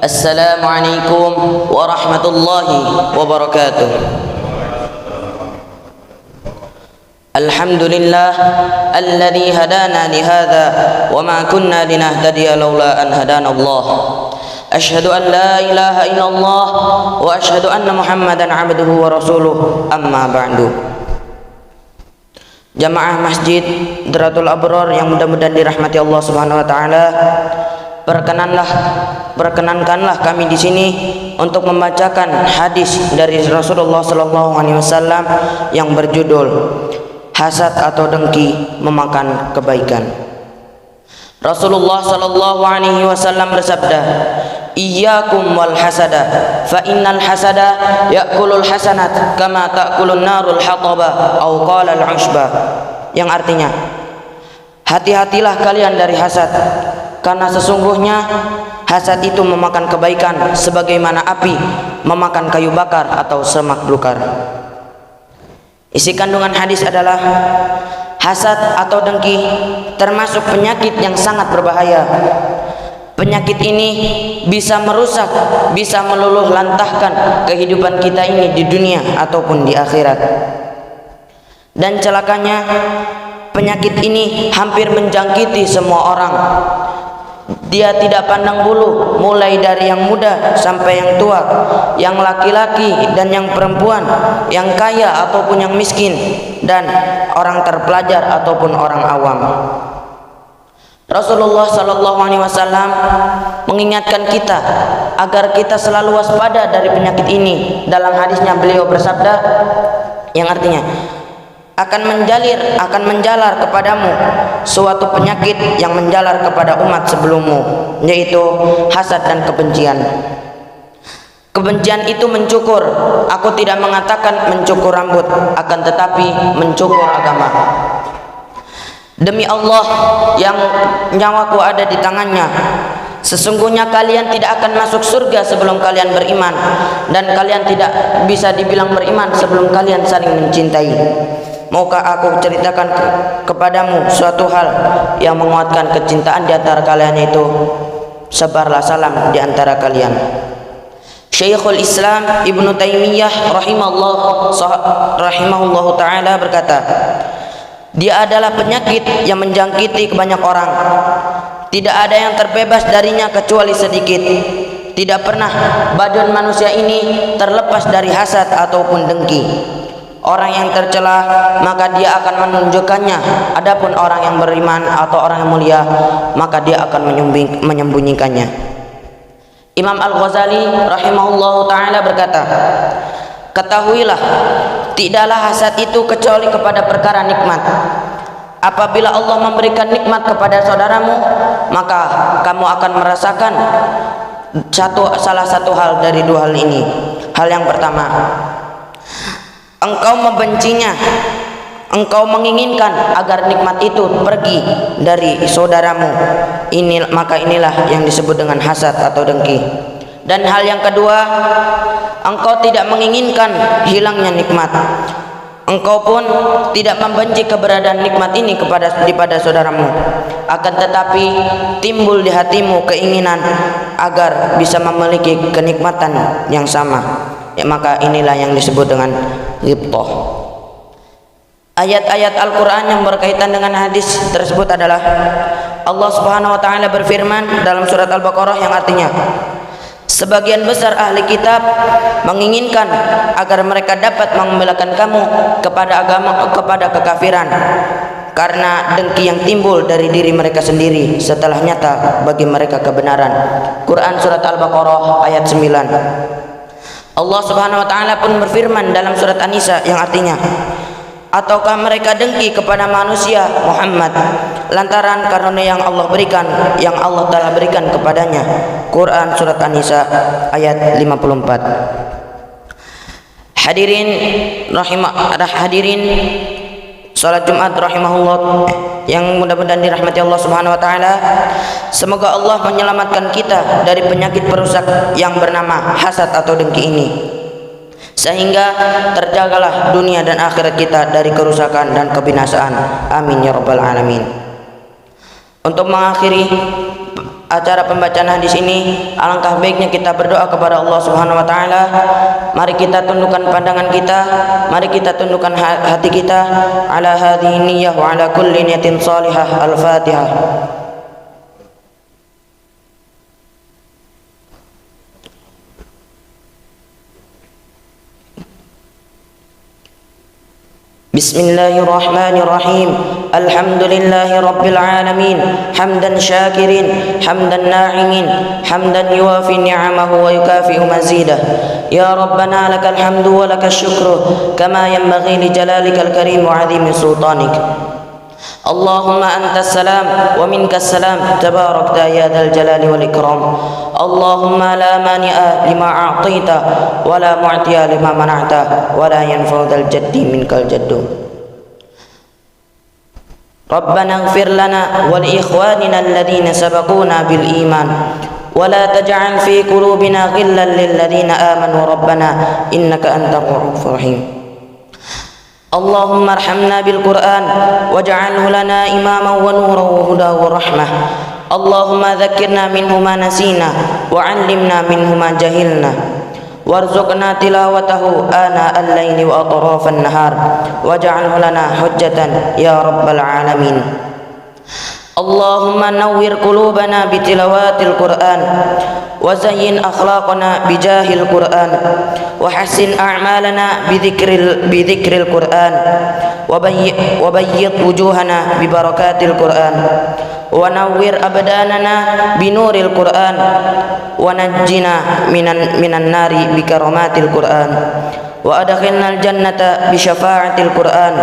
Assalamualaikum warahmatullahi wabarakatuh. Alhamdulillah alladzi hadana li hadza wa ma kunna linahtadiya laula an hadana Allah. Asyhadu an la ilaha illallah wa asyhadu anna Muhammadan abduhu wa rasuluh. Amma ba'du. Jamaah Masjid Daratul Abror yang mudah-mudahan dirahmati Allah Subhanahu wa taala, perkenankanlah kami di sini untuk membacakan hadis dari Rasulullah sallallahu alaihi wasallam yang berjudul Hasad atau dengki memakan kebaikan. Rasulullah sallallahu alaihi wasallam bersabda, "Iyyakum wal hasada, fa innal hasada ya'kulul hasanat kama ta'kulun narul hataba aw qala al-ushba." Yang artinya, hati-hatilah kalian dari hasad, karena sesungguhnya hasad itu memakan kebaikan sebagaimana api memakan kayu bakar atau semak belukar. Isi kandungan hadis adalah hasad atau dengki termasuk penyakit yang sangat berbahaya. Penyakit ini bisa merusak, bisa meluluh lantahkan kehidupan kita ini di dunia ataupun di akhirat. Dan celakanya, penyakit ini hampir menjangkiti semua orang. Dia tidak pandang bulu, mulai dari yang muda sampai yang tua, yang laki-laki dan yang perempuan, yang kaya ataupun yang miskin, dan orang terpelajar ataupun orang awam. Rasulullah sallallahu alaihi wasallam mengingatkan kita agar kita selalu waspada dari penyakit ini. Dalam hadisnya beliau bersabda, yang artinya akan menjalar kepadamu suatu penyakit yang menjalar kepada umat sebelummu, yaitu hasad dan kebencian. Kebencian itu mencukur. Aku tidak mengatakan mencukur rambut, akan tetapi mencukur agama. Demi Allah yang nyawaku ada di tangannya, sesungguhnya kalian tidak akan masuk surga sebelum kalian beriman, dan kalian tidak bisa dibilang beriman sebelum kalian saling mencintai. Maukah aku ceritakan kepadamu suatu hal yang menguatkan kecintaan di antara kalian, itu sebarlah salam di antara kalian. Syekhul Islam Ibnu Taimiyah rahimahullah ta'ala berkata, dia adalah penyakit yang menjangkiti banyak orang. Tidak ada yang terbebas darinya kecuali sedikit. Tidak pernah badan manusia ini terlepas dari hasad ataupun dengki. Orang yang tercela maka dia akan menunjukkannya. Adapun orang yang beriman atau orang yang mulia maka dia akan menyembunyikannya. Imam Al-Ghazali rahimahullahu ta'ala berkata, ketahuilah, tidaklah hasad itu kecuali kepada perkara nikmat. Apabila Allah memberikan nikmat kepada saudaramu, maka kamu akan merasakan salah satu hal dari dua hal ini. Hal yang pertama, engkau membencinya, engkau menginginkan agar nikmat itu pergi dari saudaramu. Maka inilah yang disebut dengan hasad atau dengki. Dan hal yang kedua, engkau tidak menginginkan hilangnya nikmat. Engkau pun tidak membenci keberadaan nikmat ini kepada saudaramu. Akan tetapi timbul di hatimu keinginan agar bisa memiliki kenikmatan yang sama. Maka inilah yang disebut dengan ghibthah. Ayat-ayat Al-Quran yang berkaitan dengan hadis tersebut adalah Allah Subhanahu wa ta'ala berfirman dalam surat Al-Baqarah yang artinya, sebagian besar ahli kitab menginginkan agar mereka dapat membelakangkan kamu kepada kekafiran karena dengki yang timbul dari diri mereka sendiri setelah nyata bagi mereka kebenaran. Quran surat Al-Baqarah ayat 9. Allah Subhanahu wa ta'ala pun berfirman dalam surat An-Nisa yang artinya, ataukah mereka dengki kepada manusia Muhammad lantaran karunia yang Allah berikan, yang Allah telah berikan kepadanya. Quran surat An-Nisa ayat 54. Hadirin salat Jumat rahimahullah yang mudah-mudahan dirahmati Allah Subhanahu wa taala. Semoga Allah menyelamatkan kita dari penyakit perusak yang bernama hasad atau dengki ini, sehingga terjagalah dunia dan akhirat kita dari kerusakan dan kebinasaan. Amin ya rabbal alamin. Untuk mengakhiri acara pembacaan hadis ini, alangkah baiknya kita berdoa kepada Allah Subhanahu wa taala. Mari kita tundukkan pandangan kita, mari kita tundukkan hati kita ala hadhihi niyyah wa ala kulli niyatin salihah. Al-Fatihah. Bismillahirrahmanirrahim. Alhamdulillahi rabbil alamin. Hamdan syakirin, hamdan na'imin, hamdan yuwafi ni'amahu wa yukafi'u mazidah. Ya Rabbana lakal hamdu wa lakal syukru kama yanbaghi li jalalikal karim wa 'azimi sultanik. Allahumma antas salam wa minkas salam tabarakta ya dzal jalali wal ikram. Allahumma la mani'a lima a'taita wa la mu'tiya lima mana'ta wa la yanfa'u dzal jaddi minkal jaddu. Rabbana ighfir lana wa li ikhwanina alladhina sabaquna bil iman wa la taj'al fi qulubina ghillan lil ladzina amanu rabbana innaka antar rahmanur rahim. Allahumma arhamna bil Qur'an waj'alhu lana imaman wa nuran wa hudan wa rahmah. Allahumma dzakkirna minhu ma nasina wa 'allimna minhu ma jahilna warzuqna tilawatahu ana al-laili wa atrafan nahar waj'alhu lana hujjatan ya rabbal alamin. Allahumma nawwir qulubana bitilawatil Qur'an wa zayyin akhlaqana bijahil Qur'an wa hassin a'malana bidzikril Qur'an wa bayyid wujuhana bibarakatil Qur'an wa nawwir abdanana binuril Qur'an wa najjina minan nari bikaramatil Qur'an wa adkhilnal jannata bisyafa'atil Qur'an.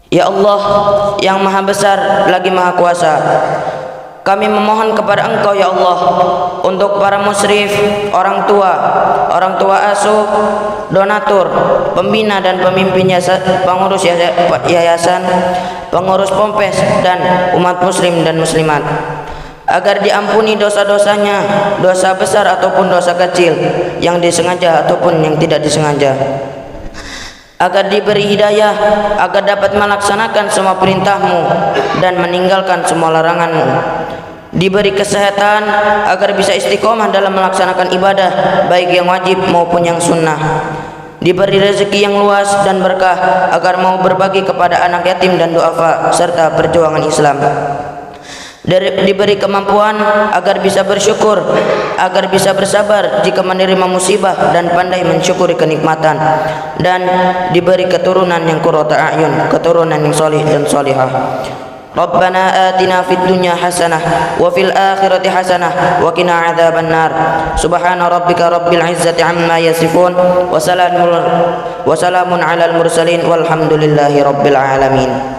Ya Allah yang maha besar lagi maha kuasa, kami memohon kepada Engkau ya Allah untuk para musyrif, orang tua asuh, donatur, pembina dan pemimpin pengurus yayasan, pengurus pompes dan umat muslim dan muslimat, agar diampuni dosa-dosanya, dosa besar ataupun dosa kecil, yang disengaja ataupun yang tidak disengaja, agar diberi hidayah, agar dapat melaksanakan semua perintah-Mu dan meninggalkan semua larangan-Mu, diberi kesehatan agar bisa istiqomah dalam melaksanakan ibadah baik yang wajib maupun yang sunnah, diberi rezeki yang luas dan berkah agar mau berbagi kepada anak yatim dan duafa serta perjuangan Islam, diberi kemampuan agar bisa bersyukur, agar bisa bersabar jika menerima musibah dan pandai mensyukuri kenikmatan, dan diberi keturunan yang qurrata a'yun, keturunan yang salih dan salihah. Rabbana atina fid dunya hasanah wa fil akhirati hasanah wa qina adzaban nar. Subhana rabbika rabbil izzati amma yasifun wa salamun alal mursalin walhamdulillahi rabbil alamin.